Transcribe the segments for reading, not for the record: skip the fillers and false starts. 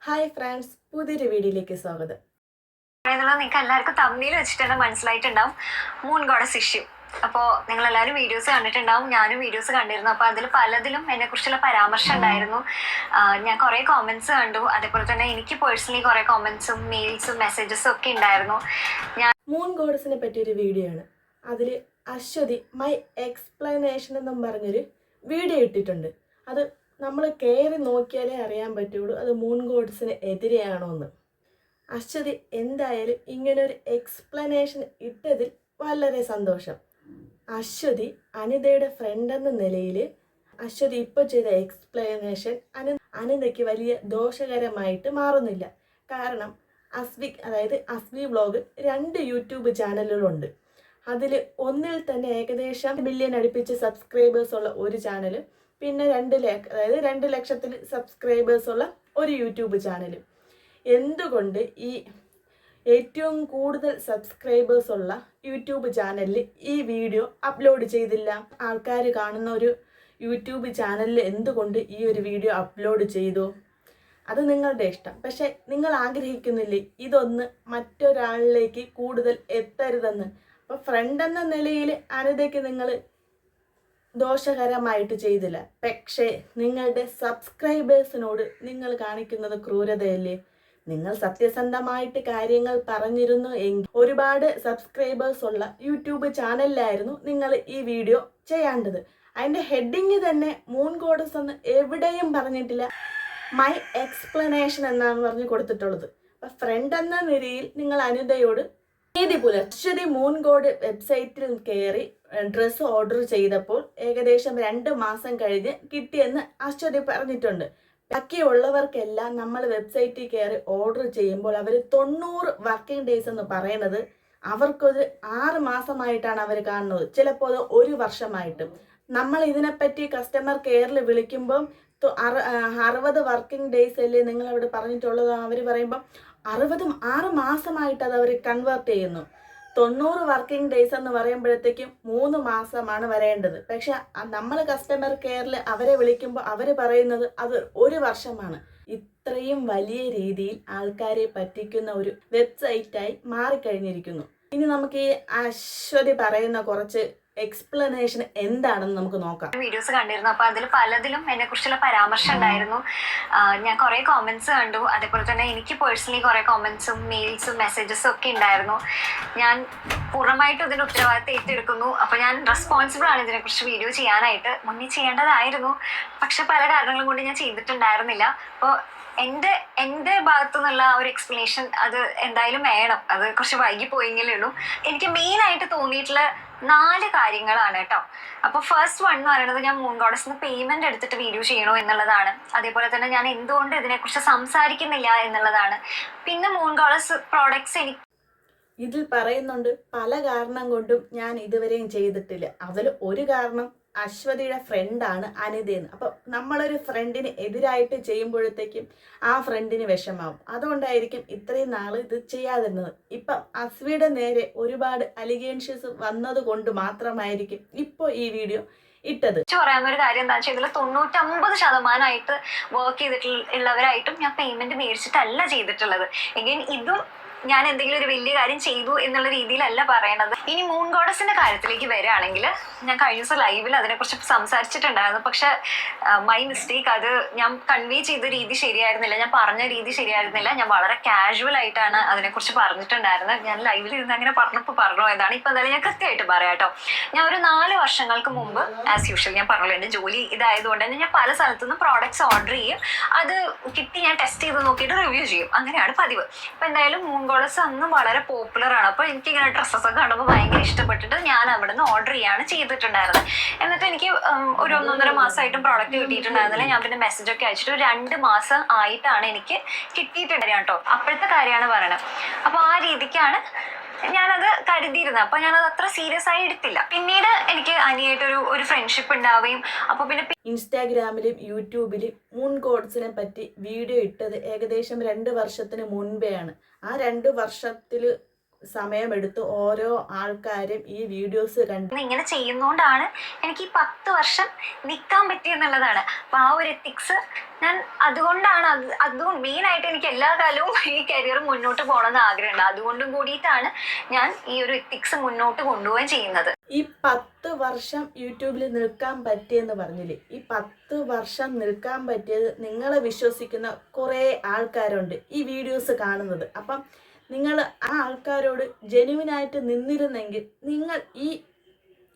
Hi friends, പുതിയൊരു വീഡിയോയിലേക്ക് സ്വാഗതം. നിങ്ങൾക്ക് എല്ലാവർക്കും തമ്മിൽ വെച്ചിട്ട് തന്നെ മനസ്സിലായിട്ടുണ്ടാവും മൂൺ ഗോഡസ് ഇഷ്യൂ. അപ്പോൾ നിങ്ങൾ എല്ലാവരും വീഡിയോസ് കണ്ടിട്ടുണ്ടാവും, ഞാനും വീഡിയോസ് കണ്ടിരുന്നു. അപ്പോൾ അതിൽ പലതിലും എന്നെക്കുറിച്ചുള്ള പരാമർശം ഉണ്ടായിരുന്നു. ഞാൻ കുറേ കോമൻസ് കണ്ടു. അതേപോലെ തന്നെ എനിക്ക് പേഴ്സണലി കുറേ കോമൻസും മെയിൽസും മെസ്സേജസും ഒക്കെ ഉണ്ടായിരുന്നു. മൂൺ ഗോഡസിനെ പറ്റിയൊരു വീഡിയോ ആണ്. അതിൽ അശ്വതി മൈ എക്സ്പ്ലനേഷൻ എന്നും പറഞ്ഞൊരു വീഡിയോ ഇട്ടിട്ടുണ്ട്. അത് നമ്മൾ കയറി നോക്കിയാലേ അറിയാൻ പറ്റുള്ളൂ അത് മൂൺ ഗോഡ്സിന് എതിരെയാണോ എന്ന്. അശ്വതി എന്തായാലും ഇങ്ങനൊരു എക്സ്പ്ലനേഷൻ ഇട്ടതിൽ വളരെ സന്തോഷം. അശ്വതി അനിതയുടെ ഫ്രണ്ട് എന്ന നിലയിൽ അശ്വതി ഇപ്പോൾ ചെയ്ത എക്സ്പ്ലനേഷൻ അനിതയ്ക്ക് വലിയ ദോഷകരമായിട്ട് മാറുന്നില്ല. കാരണം അസ്വി വ്ളോഗ് 2 യൂട്യൂബ് ചാനലുകളുണ്ട്. അതിൽ ഒന്നിൽ തന്നെ ഏകദേശം ബില്യൺ അടുപ്പിച്ച് സബ്സ്ക്രൈബേഴ്സ് ഉള്ള ഒരു ചാനൽ, പിന്നെ 2 ലക്ഷത്തിൽ സബ്സ്ക്രൈബേഴ്സ് ഉള്ള ഒരു യൂട്യൂബ് ചാനൽ. എന്തുകൊണ്ട് ഈ ഏറ്റവും കൂടുതൽ സബ്സ്ക്രൈബേഴ്സ് ഉള്ള യൂട്യൂബ് ചാനലിൽ ഈ വീഡിയോ അപ്ലോഡ് ചെയ്തില്ല? ആൾക്കാർ കാണുന്ന ഒരു യൂട്യൂബ് ചാനലിൽ എന്തുകൊണ്ട് ഈ ഒരു വീഡിയോ അപ്ലോഡ് ചെയ്തു? അത് നിങ്ങളുടെ ഇഷ്ടം. പക്ഷെ നിങ്ങൾ ആഗ്രഹിക്കുന്നില്ലേ ഇതൊന്ന് മറ്റൊരാളിലേക്ക് കൂടുതൽ എത്തരുതെന്ന്? അപ്പോൾ ഫ്രണ്ട് എന്ന നിലയിൽ അനിതയ്ക്ക് നിങ്ങൾ ദോഷകരമായിട്ട് ചെയ്തില്ല. പക്ഷേ നിങ്ങളുടെ സബ്സ്ക്രൈബേഴ്സിനോട് നിങ്ങൾ കാണിക്കുന്നത് ക്രൂരതയല്ലേ? നിങ്ങൾ സത്യസന്ധമായിട്ട് കാര്യങ്ങൾ പറഞ്ഞിരുന്നു എങ്കിൽ ഒരുപാട് സബ്സ്ക്രൈബേഴ്സ് ഉള്ള യൂട്യൂബ് ചാനലിലായിരുന്നു നിങ്ങൾ ഈ വീഡിയോ ചെയ്യേണ്ടത്. അതിൻ്റെ ഹെഡിങ് തന്നെ മൂൺ ഗോഡസ് എന്ന് എവിടെയും പറഞ്ഞിട്ടില്ല, മൈ എക്സ്പ്ലനേഷൻ എന്നാണ് പറഞ്ഞു കൊടുത്തിട്ടുള്ളത്. അപ്പം ഫ്രണ്ട് എന്ന നിലയിൽ നിങ്ങൾ അനിതയോട് നീതി പുലർത്തി. അശ്വതി മൂൺ ഗോഡ് വെബ്സൈറ്റിൽ കയറി ഡ്രസ്സ് ഓർഡർ ചെയ്തപ്പോൾ ഏകദേശം 2 മാസം കഴിഞ്ഞ് കിട്ടിയെന്ന് അശ്വതി പറഞ്ഞിട്ടുണ്ട്. ബാക്കിയുള്ളവർക്കെല്ലാം നമ്മൾ വെബ്സൈറ്റിൽ കയറി ഓർഡർ ചെയ്യുമ്പോൾ അവർ 90 വർക്കിംഗ് ഡേയ്സ് എന്ന് പറയുന്നത് അവർക്കൊരു 6 മാസമായിട്ടാണ് അവർ കാണുന്നത്, ചിലപ്പോൾ 1 വർഷമായിട്ടും. നമ്മൾ ഇതിനെപ്പറ്റി കസ്റ്റമർ കെയറിൽ വിളിക്കുമ്പം 60 വർക്കിംഗ് ഡേയ്സ് അല്ലേ നിങ്ങൾ അവിടെ പറഞ്ഞിട്ടുള്ളത്. അവർ പറയുമ്പം 6 മാസമായിട്ട് അത് അവർ കൺവേർട്ട് ചെയ്യുന്നു. 90 വർക്കിംഗ് ഡേയ്സ് എന്ന് പറയുമ്പോഴത്തേക്കും 3 മാസമാണ് വരേണ്ടത്. പക്ഷെ നമ്മൾ കസ്റ്റമർ കെയറിൽ അവരെ വിളിക്കുമ്പോൾ അവർ പറയുന്നത് അത് 1 വർഷമാണ്. ഇത്രയും വലിയ രീതിയിൽ ആൾക്കാരെ പറ്റിക്കുന്ന ഒരു വെബ്സൈറ്റായി മാറിക്കഴിഞ്ഞിരിക്കുന്നു. ഇനി നമുക്ക് ഈ അശ്വതി പറയുന്ന കുറച്ച് എക്സ്പ്ലനേഷൻ എന്താണെന്ന് നമുക്ക് നോക്കാം. വീഡിയോസ് കണ്ടിരുന്നു. അപ്പോൾ അതിൽ പലതിലും എന്നെക്കുറിച്ചുള്ള പരാമർശം ഉണ്ടായിരുന്നു. ഞാൻ കുറേ കോമൻസ് കണ്ടു. അതേപോലെ തന്നെ എനിക്ക് പേഴ്സണലി കുറേ കോമൻസും മെയിൽസും മെസ്സേജസും ഒക്കെ ഉണ്ടായിരുന്നു. ഞാൻ പൂർണ്ണമായിട്ടും ഇതിന് ഉത്തരവാദിത്തം ഏറ്റെടുക്കുന്നു. അപ്പോൾ ഞാൻ റെസ്പോൺസിബിൾ ആണ് ഇതിനെക്കുറിച്ച് വീഡിയോ ചെയ്യാനായിട്ട്. മുന്നേ ചെയ്യേണ്ടതായിരുന്നു, പക്ഷെ പല കാരണങ്ങളും കൊണ്ട് ഞാൻ ചെയ്തിട്ടുണ്ടായിരുന്നില്ല. അപ്പോൾ എൻ്റെ ഭാഗത്തു നിന്നുള്ള ഒരു എക്സ്പ്ലനേഷൻ അത് എന്തായാലും വേണം. അത് കുറച്ച് വൈകിപ്പോയെങ്കിലേ ഉള്ളൂ. എനിക്ക് മെയിനായിട്ട് തോന്നിയിട്ടുള്ള 4 കാര്യങ്ങളാണ് കേട്ടോ. അപ്പോൾ ഫസ്റ്റ് വൺ എന്ന് പറയുന്നത്, ഞാൻ മൂൺ ഗോഡസിന് പേയ്മെന്റ് എടുത്തിട്ട് വീഡിയോ ചെയ്യണോ എന്നുള്ളതാണ്. അതേപോലെ തന്നെ ഞാൻ എന്തുകൊണ്ട് ഇതിനെക്കുറിച്ച് സംസാരിക്കുന്നില്ല എന്നുള്ളതാണ്. പിന്നെ മൂൺ ഗോഡസ് പ്രോഡക്ട്സ് ഇതിൽ പറയുന്നുണ്ട് പല കാരണം കൊണ്ടും ഞാൻ ഇതുവരെയും ചെയ്തിട്ടില്ല. അതിൽ ഒരു കാരണം അശ്വതിയുടെ ഫ്രണ്ടാണ് അനിതയെന്ന്. അപ്പം നമ്മളൊരു ഫ്രണ്ടിന് എതിരായിട്ട് ചെയ്യുമ്പോഴത്തേക്കും ആ ഫ്രണ്ടിന് വിഷമാവും. അതുകൊണ്ടായിരിക്കും ഇത്രയും നാൾ ഇത് ചെയ്യാതിരുന്നത്. ഇപ്പം അശ്വിയുടെ നേരെ ഒരുപാട് അലിഗേഷൻസ് വന്നത് കൊണ്ട് മാത്രമായിരിക്കും ഇപ്പോൾ ഈ വീഡിയോ ഇട്ടത്. പറയാവുന്ന ഒരു കാര്യം എന്താ വെച്ചാൽ, ഇതിൽ 99% വർക്ക് ചെയ്തിട്ടുള്ളവരായിട്ടും ഞാൻ പേയ്മെന്റ് മേടിച്ചിട്ടല്ല ചെയ്തിട്ടുള്ളത്. എങ്കിൽ ഇതും ഞാൻ എന്തെങ്കിലും ഒരു വലിയ കാര്യം ചെയ്തു എന്നുള്ള രീതിയിലല്ല പറയണത്. ഇനി മൂൺ ഗോഡസിന്റെ കാര്യത്തിലേക്ക് വരികയാണെങ്കിൽ, ഞാൻ കഴിഞ്ഞ ദിവസം ലൈവിൽ അതിനെക്കുറിച്ച് സംസാരിച്ചിട്ടുണ്ടായിരുന്നു. പക്ഷെ മൈ മിസ്റ്റേക്ക്, അത് ഞാൻ കൺവേ ചെയ്ത രീതി ശരിയായിരുന്നില്ല, ഞാൻ പറഞ്ഞ രീതി ശരിയായിരുന്നില്ല. ഞാൻ വളരെ കാഷ്വൽ ആയിട്ടാണ് അതിനെക്കുറിച്ച് പറഞ്ഞിട്ടുണ്ടായിരുന്നത്. ഞാൻ ലൈവിൽ ഇരുന്ന് അങ്ങനെ പറഞ്ഞു എന്നാണ്. ഇപ്പൊ എന്തായാലും ഞാൻ കൃത്യമായിട്ട് പറയാം കേട്ടോ. ഞാൻ ഒരു 4 വർഷങ്ങൾക്ക് മുമ്പ് ആസ് യൂഷ്വൽ ഞാൻ പറഞ്ഞല്ലോ, എൻ്റെ ജോലി ഇതായതുകൊണ്ട് തന്നെ ഞാൻ പല സ്ഥലത്തുനിന്ന് പ്രോഡക്ട്സ് ഓർഡർ ചെയ്യും. അത് കിട്ടി ഞാൻ ടെസ്റ്റ് ചെയ്ത് നോക്കിയിട്ട് റിവ്യൂ ചെയ്യും. അങ്ങനെയാണ് പതിവ്. അപ്പൊ എന്തായാലും മൂൺ ഗോഡസ് അന്ന് വളരെ പോപ്പുലർ ആണ്. അപ്പോൾ എനിക്കിങ്ങനെ ഡ്രസ്സസ് ഒക്കെ കണ്ടപ്പോൾ ഭയങ്കര ഇഷ്ടപ്പെട്ടിട്ട് ഞാൻ അവിടെ നിന്ന് ഓർഡർ ചെയ്യാണ് ചെയ്തിട്ടുണ്ടായിരുന്നത്. എന്നിട്ട് എനിക്ക് ഒരു 1.5 മാസമായിട്ടും പ്രോഡക്റ്റ് കിട്ടിയിട്ടുണ്ടായിരുന്നില്ല. ഞാൻ പിന്നെ മെസ്സേജ് ഒക്കെ അയച്ചിട്ട് 2 മാസം ആയിട്ടാണ് എനിക്ക് കിട്ടിയിട്ടുണ്ടായിരുന്നു കേട്ടോ. അപ്പോഴത്തെ കാര്യമാണ് പറയണത്. അപ്പോൾ ആ രീതിക്കാണ് ഞാനത് കരുതിയിരുന്നത്. അപ്പോൾ ഞാനത് അത്ര സീരിയസ് ആയി എടുത്തില്ല. പിന്നീട് എനിക്ക് അനിയായിട്ടൊരു ഫ്രണ്ട്ഷിപ്പ് ഉണ്ടാവുകയും അപ്പോൾ പിന്നെ ഇൻസ്റ്റാഗ്രാമിലും യൂട്യൂബിലും മൂൺ ഗോഡ്സിനെ പറ്റി വീഡിയോ ഇട്ടത് ഏകദേശം 2 വർഷത്തിന് മുൻപെയാണ്. ആ 2 വർഷത്തിൽ സമയമെടുത്ത് ഓരോ ആൾക്കാരും ഈ വീഡിയോസ് കണ്ട് ഇങ്ങനെ ചെയ്യുന്നോണ്ടാണ് എനിക്ക് ഈ 10 വർഷം നിൽക്കാൻ പറ്റിയെന്നുള്ളതാണ്. അപ്പൊ ആ ഒരു എത്തിക്സ് ഞാൻ അതുകൊണ്ടാണ് അതുകൊണ്ട് മെയിനായിട്ട് എനിക്ക് എല്ലാ കാലവും ഈ കരിയർ മുന്നോട്ട് പോകണമെന്ന് ആഗ്രഹമുണ്ട്. അതുകൊണ്ടും കൂടിയിട്ടാണ് ഞാൻ ഈ ഒരു എത്തിക്സ് മുന്നോട്ട് കൊണ്ടുപോവുകയും ചെയ്യുന്നത്. ഈ 10 വർഷം യൂട്യൂബിൽ നിൽക്കാൻ പറ്റിയെന്ന് പറഞ്ഞില്ലേ, ഈ 10 വർഷം നിൽക്കാൻ പറ്റിയത് നിങ്ങളെ വിശ്വസിക്കുന്ന കുറേ ആൾക്കാരുണ്ട് ഈ വീഡിയോസ് കാണുന്നത്. അപ്പം നിങ്ങൾ ആ ആൾക്കാരോട് ജെന്യുവിനായിട്ട് നിന്നിരുന്നെങ്കിൽ നിങ്ങൾ ഈ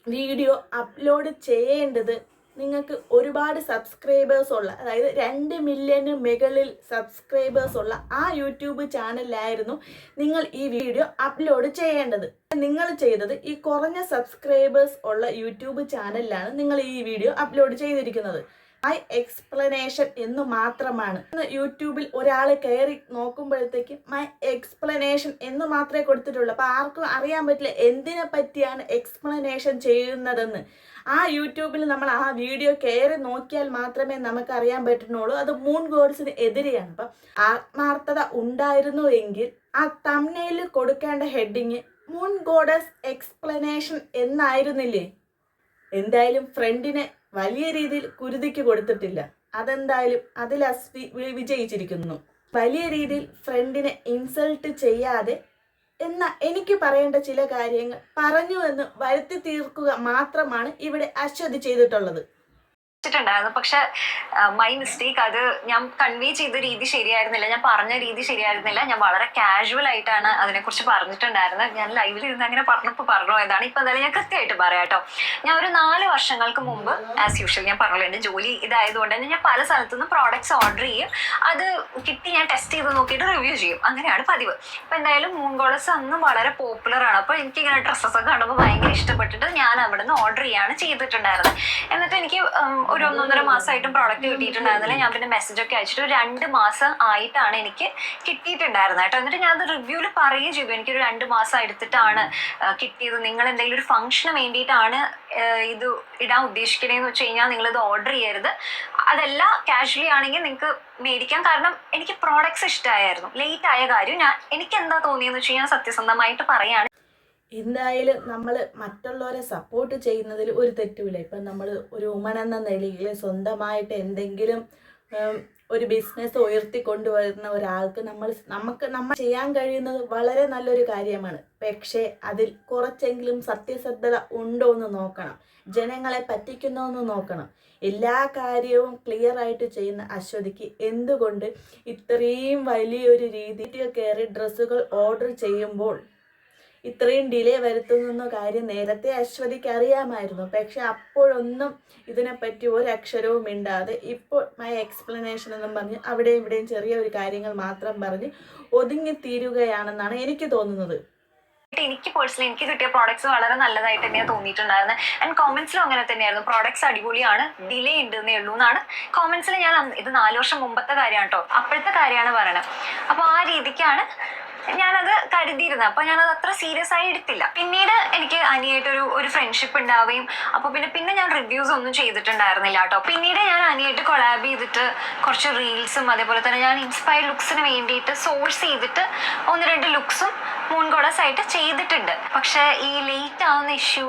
വീഡിയോ അപ്ലോഡ് ചെയ്യേണ്ടത് നിങ്ങൾക്ക് ഒരുപാട് സബ്സ്ക്രൈബേഴ്സ് ഉള്ള, അതായത് 2 മില്യന് മുകളിൽ സബ്സ്ക്രൈബേഴ്സ് ഉള്ള ആ യൂട്യൂബ് ചാനലിലായിരുന്നു നിങ്ങൾ ഈ വീഡിയോ അപ്ലോഡ് ചെയ്യേണ്ടത്. നിങ്ങൾ ചെയ്തത് ഈ കുറഞ്ഞ സബ്സ്ക്രൈബേഴ്സ് ഉള്ള യൂട്യൂബ് ചാനലിലാണ് നിങ്ങൾ ഈ വീഡിയോ അപ്ലോഡ് ചെയ്തിരിക്കുന്നത്. മൈ എക്സ്പ്ലനേഷൻ എന്ന് മാത്രമാണ് യൂട്യൂബിൽ ഒരാൾ കയറി നോക്കുമ്പോഴത്തേക്ക് മൈ എക്സ്പ്ലനേഷൻ എന്ന് മാത്രമേ കൊടുത്തിട്ടുള്ളൂ. അപ്പോൾ ആർക്കും അറിയാൻ പറ്റില്ല എന്തിനെ പറ്റിയാണ് എക്സ്പ്ലനേഷൻ ചെയ്യുന്നതെന്ന്. ആ യൂട്യൂബിൽ നമ്മൾ ആ വീഡിയോ കയറി നോക്കിയാൽ മാത്രമേ നമുക്ക് അറിയാൻ പറ്റുന്നുള്ളൂ അത് മൂൺ ഗോഡ്സിന് എതിരെയാണ്. അപ്പം ആത്മാർത്ഥത ഉണ്ടായിരുന്നു എങ്കിൽ ആ തംബ്നെയിലിൽ കൊടുക്കേണ്ട ഹെഡിങ് മൂൺ ഗോഡസ് എക്സ്പ്ലനേഷൻ എന്നായിരുന്നില്ലേ? എന്തായാലും ഫ്രണ്ടിനെ വലിയ രീതിയിൽ കുരുതിക്ക് കൊടുത്തിട്ടില്ല. അതെന്തായാലും അതിൽ അസ്വി വിജയിച്ചിരിക്കുന്നു. വലിയ രീതിയിൽ ഫ്രണ്ടിനെ ഇൻസൾട്ട് ചെയ്യാതെ എനിക്ക് പറയേണ്ട ചില കാര്യങ്ങൾ പറഞ്ഞു എന്ന് വരുത്തി തീർക്കുക മാത്രമാണ് ഇവിടെ അശ്വതി ചെയ്തിട്ടുള്ളത്. ണ്ടായിരുന്നു. പക്ഷെ മൈ മിസ്റ്റേക്ക്, അത് ഞാൻ കൺവേ ചെയ്ത രീതി ശരിയായിരുന്നില്ല, ഞാൻ പറഞ്ഞ രീതി ശരിയായിരുന്നില്ല. ഞാൻ വളരെ കാഷ്വൽ ആയിട്ടാണ് അതിനെക്കുറിച്ച് പറഞ്ഞിട്ടുണ്ടായിരുന്നത്. ഞാൻ ലൈവിൽ ഇരുന്ന് അങ്ങനെ പറഞ്ഞപ്പോൾ പറഞ്ഞു പോയതാണ്. ഇപ്പൊ എന്തായാലും ഞാൻ കൃത്യമായിട്ട് പറയാം കേട്ടോ. ഞാൻ ഒരു 4 വർഷങ്ങൾക്ക് മുമ്പ് ആസ് യൂഷ്വൽ ഞാൻ പറഞ്ഞല്ലോ, എൻ്റെ ജോലി ഇതായതുകൊണ്ട് തന്നെ ഞാൻ പല സ്ഥലത്തുനിന്നും പ്രോഡക്ട്സ് ഓർഡർ ചെയ്യും. അത് കിട്ടി ഞാൻ ടെസ്റ്റ് ചെയ്ത് നോക്കിയിട്ട് റിവ്യൂ ചെയ്യും. അങ്ങനെയാണ് പതിവ്. ഇപ്പൊ എന്തായാലും മൂൺ ഗോഡസ് അന്ന് വളരെ പോപ്പുലർ ആണ്. അപ്പോൾ എനിക്ക് ഇങ്ങനെ ഡ്രസ്സസ് ഒക്കെ കണ്ടപ്പോൾ ഭയങ്കര ഇഷ്ടപ്പെട്ടിട്ട് ഞാൻ അവിടെ നിന്ന് ഓർഡർ ചെയ്യാണ് ചെയ്തിട്ടുണ്ടായിരുന്നത്. എന്നിട്ട് എനിക്ക് ഒരു 1.5 മാസമായിട്ടും പ്രോഡക്റ്റ് കിട്ടിയിട്ടുണ്ടായിരുന്നില്ല. ഞാൻ പിന്നെ മെസ്സേജ് ഒക്കെ അയച്ചിട്ട് 2 മാസം ആയിട്ടാണ് എനിക്ക് കിട്ടിയിട്ടുണ്ടായിരുന്നത് കേട്ടോ. എന്നിട്ട് ഞാൻ അത് റിവ്യൂവിൽ പറയുകയും ചെയ്തു, എനിക്കൊരു 2 മാസം എടുത്തിട്ടാണ് കിട്ടിയത്. നിങ്ങൾ എന്തെങ്കിലും ഒരു ഫംഗ്ഷന് വേണ്ടിയിട്ടാണ് ഇത് ഇടാൻ ഉദ്ദേശിക്കണേന്ന് വെച്ച് കഴിഞ്ഞാൽ നിങ്ങളിത് ഓർഡർ ചെയ്യരുത്. അതല്ല കാഷ്വലി ആണെങ്കിൽ നിങ്ങൾക്ക് മേടിക്കാം. കാരണം എനിക്ക് പ്രോഡക്ട്സ് ഇഷ്ടമായിരുന്നു. ലേറ്റ് ആയ കാര്യം എനിക്ക് എന്താ തോന്നിയെന്ന് വെച്ച് കഴിഞ്ഞാൽ സത്യസന്ധമായിട്ട് പറയാണ്. എന്തായാലും നമ്മൾ മറ്റുള്ളവരെ സപ്പോർട്ട് ചെയ്യുന്നതിൽ ഒരു തെറ്റുമില്ല. ഇപ്പം നമ്മൾ ഒരു വുമൺ എന്ന നിലയിൽ സ്വന്തമായിട്ട് എന്തെങ്കിലും ഒരു ബിസിനസ് ഉയർത്തിക്കൊണ്ടുവരുന്ന ഒരാൾക്ക് നമ്മൾ ചെയ്യാൻ കഴിയുന്നത് വളരെ നല്ലൊരു കാര്യമാണ്. പക്ഷേ അതിൽ കുറച്ചെങ്കിലും സത്യസന്ധത ഉണ്ടോ എന്ന് നോക്കണം, ജനങ്ങളെ പറ്റിക്കുന്നോ എന്ന് നോക്കണം. എല്ലാ കാര്യവും ക്ലിയർ ആയിട്ട് ചെയ്യുന്ന അശ്വതിക്ക് എന്തുകൊണ്ട് ഇത്രയും വലിയൊരു രീതിയിൽ കയറി ഡ്രസ്സുകൾ ഓർഡർ ചെയ്യുമ്പോൾ ഇത്രയും ഡിലേ വരുത്തുന്ന കാര്യം നേരത്തെ അശ്വതിക്ക് അറിയാമായിരുന്നു. പക്ഷെ അപ്പോഴൊന്നും ഇതിനെപ്പറ്റി ഒരക്ഷരവും മിണ്ടാതെ ഇപ്പോൾ മൈ എക്സ്പ്ലനേഷൻ എന്നും പറഞ്ഞ് അവിടെയും ഇവിടെയും ചെറിയ ഒരു കാര്യങ്ങൾ മാത്രം പറഞ്ഞ് ഒതുങ്ങി തീരുകയാണെന്നാണ് എനിക്ക് തോന്നുന്നത്. എനിക്ക് പേഴ്സണലി എനിക്ക് കിട്ടിയ പ്രോഡക്ട്സ് വളരെ നല്ലതായിട്ട് തന്നെയാണ് തോന്നിയിട്ടുണ്ടായിരുന്നത്. ആൻഡ് കോമന്റ്സിലും അങ്ങനെ തന്നെയായിരുന്നു, പ്രോഡക്ട്സ് അടിപൊളിയാണ്, ഡിലേ ഉണ്ടെന്നേ ഉള്ളൂ എന്നാണ് കോമന്റ്സിൽ. ഞാൻ ഇത് 4 വർഷം മുമ്പത്തെ കാര്യമാണ് കേട്ടോ, അപ്പോഴത്തെ കാര്യമാണ് പറയണത്. അപ്പോൾ ആ രീതിക്കാണ് ഞാനത് കരുതിയിരുന്നത്. അപ്പോൾ ഞാനത് അത്ര സീരിയസ് ആയി എടുത്തില്ല. പിന്നീട് എനിക്ക് അനിയായിട്ടൊരു ഫ്രണ്ട്ഷിപ്പ് ഉണ്ടാവുകയും അപ്പോൾ പിന്നെ ഞാൻ റിവ്യൂസ് ഒന്നും ചെയ്തിട്ടുണ്ടായിരുന്നില്ല കേട്ടോ. പിന്നീട് ഞാൻ അനിയായിട്ട് കൊളാബ് ചെയ്തിട്ട് കുറച്ച് റീൽസും അതേപോലെ തന്നെ ഞാൻ ഇൻസ്പയർഡ് ലുക്സിന് വേണ്ടിയിട്ട് സോഴ്സ് ചെയ്തിട്ട് 1-2 ലുക്സും മൂൺ ഗോഡസ് ആയിട്ട് ചെയ്തിട്ടുണ്ട്. പക്ഷേ ഈ ലേറ്റ് ആവുന്ന ഇഷ്യൂ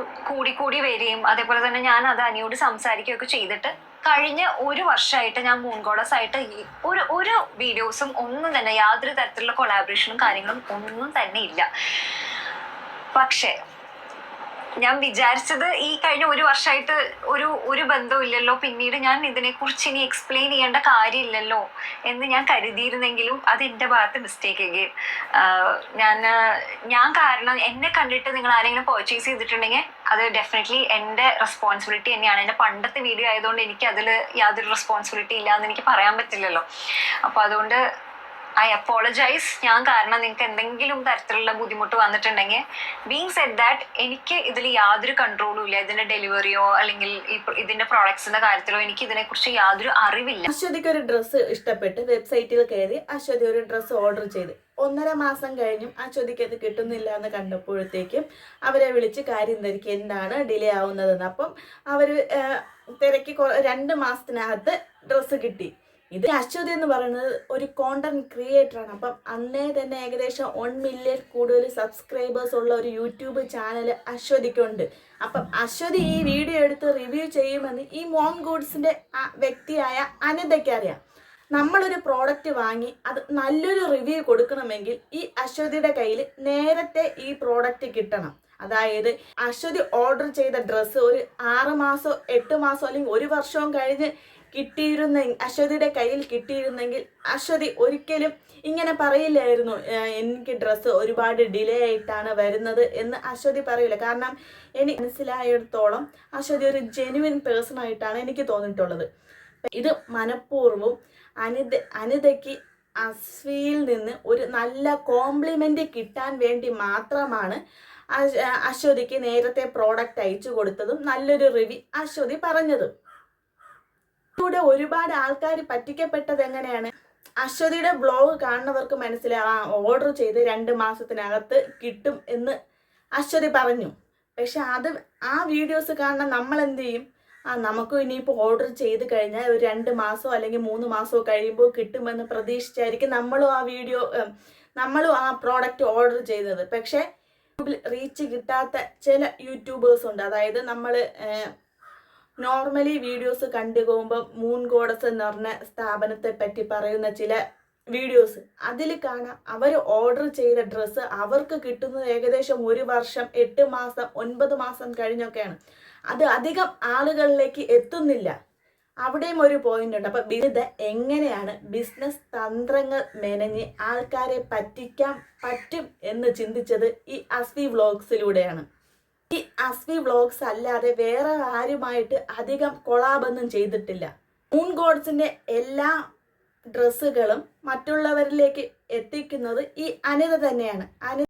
കൂടി വരികയും അതേപോലെ തന്നെ ഞാൻ അത് അനിയോട് സംസാരിക്കുകയൊക്കെ ചെയ്തിട്ട് കഴിഞ്ഞ 1 വർഷമായിട്ട് ഞാൻ മൂൺ ഗോഡസ് ആയിട്ട് ഒരു വീഡിയോസും ഒന്നും തന്നെ, യാതൊരു തരത്തിലുള്ള കൊളാബറേഷനും കാര്യങ്ങളും ഒന്നും തന്നെ ഇല്ല. പക്ഷേ ഞാൻ വിചാരിച്ചത് ഈ കഴിഞ്ഞ 1 വർഷമായിട്ട് ഒരു ബന്ധവും ഇല്ലല്ലോ, പിന്നീട് ഞാൻ ഇതിനെക്കുറിച്ച് ഇനി എക്സ്പ്ലെയിൻ ചെയ്യേണ്ട കാര്യമില്ലല്ലോ എന്ന് ഞാൻ കരുതിയിരുന്നെങ്കിലും അത് എൻ്റെ ഭാഗത്ത് മിസ്റ്റേക്ക് ആയി. ഞാൻ കാരണം എന്നെ കണ്ടിട്ട് നിങ്ങൾ ആരെങ്കിലും പർച്ചേസ് ചെയ്തിട്ടുണ്ടെങ്കിൽ അത് ഡെഫിനറ്റ്ലി എൻ്റെ റെസ്പോൺസിബിലിറ്റി തന്നെയാണ്. എൻ്റെ പണ്ടത്തെ വീഡിയോ ആയതുകൊണ്ട് എനിക്ക് അതിൽ യാതൊരു റെസ്പോൺസിബിലിറ്റി ഇല്ല എന്ന് എനിക്ക് പറയാൻ പറ്റില്ലല്ലോ. അപ്പോൾ അതുകൊണ്ട് ഐ അപ്പോളജൈസ്. ഞാൻ കാരണം നിങ്ങൾക്ക് എന്തെങ്കിലും തരത്തിലുള്ള ബുദ്ധിമുട്ട് വന്നിട്ടുണ്ടെങ്കിൽ, ബീങ് സെഡ് ദാറ്റ് എനിക്ക് ഇതിൽ യാതൊരു കൺട്രോളും ഇല്ല. ഇതിന്റെ ഡെലിവറിയോ അല്ലെങ്കിൽ ഇതിന്റെ പ്രോഡക്ട്സിന്റെ കാര്യത്തിലോ എനിക്ക് ഇതിനെക്കുറിച്ച് യാതൊരു അറിവില്ല. അശ്വതിക്ക് ഒരു ഡ്രസ്സ് ഇഷ്ടപ്പെട്ട് വെബ്സൈറ്റിൽ കയറി അശ്വതി ഒരു ഡ്രസ്സ് ഓർഡർ ചെയ്ത് 1.5 മാസം കഴിഞ്ഞും അശ്വതിക്ക് അത് കിട്ടുന്നില്ല എന്ന് കണ്ടപ്പോഴത്തേക്കും അവരെ വിളിച്ച് കാര്യം തിരക്കി എന്താണ് ഡിലേ ആവുന്നതെന്ന്. അപ്പം അവർ തിരക്കി 2 മാസത്തിനകത്ത് ഡ്രസ്സ് കിട്ടി. ഇത് അശ്വതി എന്ന് പറയുന്നത് ഒരു കോണ്ടന്റ് ക്രിയേറ്റർ ആണ്. അപ്പം അന്നേ തന്നെ ഏകദേശം 1 മില്യൺ കൂടുതൽ സബ്സ്ക്രൈബേഴ്സ് ഉള്ള ഒരു യൂട്യൂബ് ചാനൽ അശ്വതിക്കുണ്ട്. അപ്പം അശ്വതി ഈ വീഡിയോ എടുത്ത് റിവ്യൂ ചെയ്യുമെന്ന് ഈ മോം ഗുഡ്സിന്റെ വ്യക്തിയായ അനിതയ്ക്ക് അറിയാം. നമ്മളൊരു പ്രോഡക്റ്റ് വാങ്ങി അത് നല്ലൊരു റിവ്യൂ കൊടുക്കണമെങ്കിൽ ഈ അശ്വതിയുടെ കയ്യിൽ നേരത്തെ ഈ പ്രോഡക്റ്റ് കിട്ടണം. അതായത് അശ്വതി ഓർഡർ ചെയ്ത ഡ്രസ്സ് ഒരു 6 മാസമോ 8 മാസമോ അല്ലെങ്കിൽ 1 വർഷവും കഴിഞ്ഞ് അശ്വതിയുടെ കയ്യിൽ കിട്ടിയിരുന്നെങ്കിൽ അശ്വതി ഒരിക്കലും ഇങ്ങനെ പറയില്ലായിരുന്നു എനിക്ക് ഡ്രസ്സ് ഒരുപാട് ഡിലേ ആയിട്ടാണ് വരുന്നത് എന്ന് അശ്വതി പറയില്ല. കാരണം എനിക്ക് മനസ്സിലായിടത്തോളം അശ്വതി ഒരു ജെന്യുവിൻ പേഴ്സൺ ആയിട്ടാണ് എനിക്ക് തോന്നിയിട്ടുള്ളത്. ഇത് മനഃപൂർവ്വം അനിതയ്ക്ക് അശ്വിയിൽ നിന്ന് ഒരു നല്ല കോംപ്ലിമെന്റ് കിട്ടാൻ വേണ്ടി മാത്രമാണ് അശ്വതിക്ക് നേരത്തെ പ്രോഡക്റ്റ് അയച്ചു കൊടുത്തതും നല്ലൊരു റിവ്യൂ അശ്വതി പറഞ്ഞതും. ഇവിടെ ഒരുപാട് ആൾക്കാർ പറ്റിക്കപ്പെട്ടത് എങ്ങനെയാണ്? അശ്വതിയുടെ ബ്ലോഗ് കാണുന്നവർക്ക് മനസ്സിലാവാം, ഓർഡർ ചെയ്ത് 2 മാസത്തിനകത്ത് കിട്ടും എന്ന് അശ്വതി പറഞ്ഞു. പക്ഷെ ആ വീഡിയോസ് കാണുന്ന നമ്മൾ എന്ത് ചെയ്യും? നമുക്കും ഇനിയിപ്പോൾ ഓർഡർ ചെയ്ത് കഴിഞ്ഞാൽ ഒരു 2 മാസമോ അല്ലെങ്കിൽ 3 മാസമോ കഴിയുമ്പോൾ കിട്ടുമെന്ന് പ്രതീക്ഷിച്ചായിരിക്കും നമ്മളും ആ പ്രോഡക്റ്റ് ഓർഡർ ചെയ്തത്. പക്ഷേ റീച്ച് കിട്ടാത്ത ചില യൂട്യൂബേഴ്സ് ഉണ്ട്. അതായത് നമ്മൾ നോർമലി വീഡിയോസ് കണ്ടു പോകുമ്പോൾ മൂൺ ഗോഡസ് എന്ന് പറഞ്ഞ സ്ഥാപനത്തെ പറ്റി പറയുന്ന ചില വീഡിയോസ് അതിൽ കാണാം അവർ ഓർഡർ ചെയ്ത ഡ്രസ്സ് അവർക്ക് കിട്ടുന്നത് ഏകദേശം 1 വർഷം 8 മാസം 9 മാസം കഴിഞ്ഞൊക്കെയാണ്. അത് അധികം ആളുകളിലേക്ക് എത്തുന്നില്ല. അവിടെയും ഒരു പോയിന്റ് ഉണ്ട്. അപ്പം ഇത് എങ്ങനെയാണ് ബിസിനസ് തന്ത്രങ്ങൾ മെനഞ്ഞ് ആൾക്കാരെ പറ്റിക്കാൻ പറ്റും എന്ന് ചിന്തിച്ചത് ഈ അസ്വി വ്ളോഗ്സിലൂടെയാണ്. ഈ അസ്വി വ്ളോഗ്സ് അല്ലാതെ വേറെ ആരുമായിട്ട് അധികം കൊളാബൊന്നും ചെയ്തിട്ടില്ല. മൂൺ ഗോഡ്സിന്റെ എല്ലാ ഡ്രസ്സുകളും മറ്റുള്ളവരിലേക്ക് എത്തിക്കുന്നത് ഈ അനിത തന്നെയാണ്.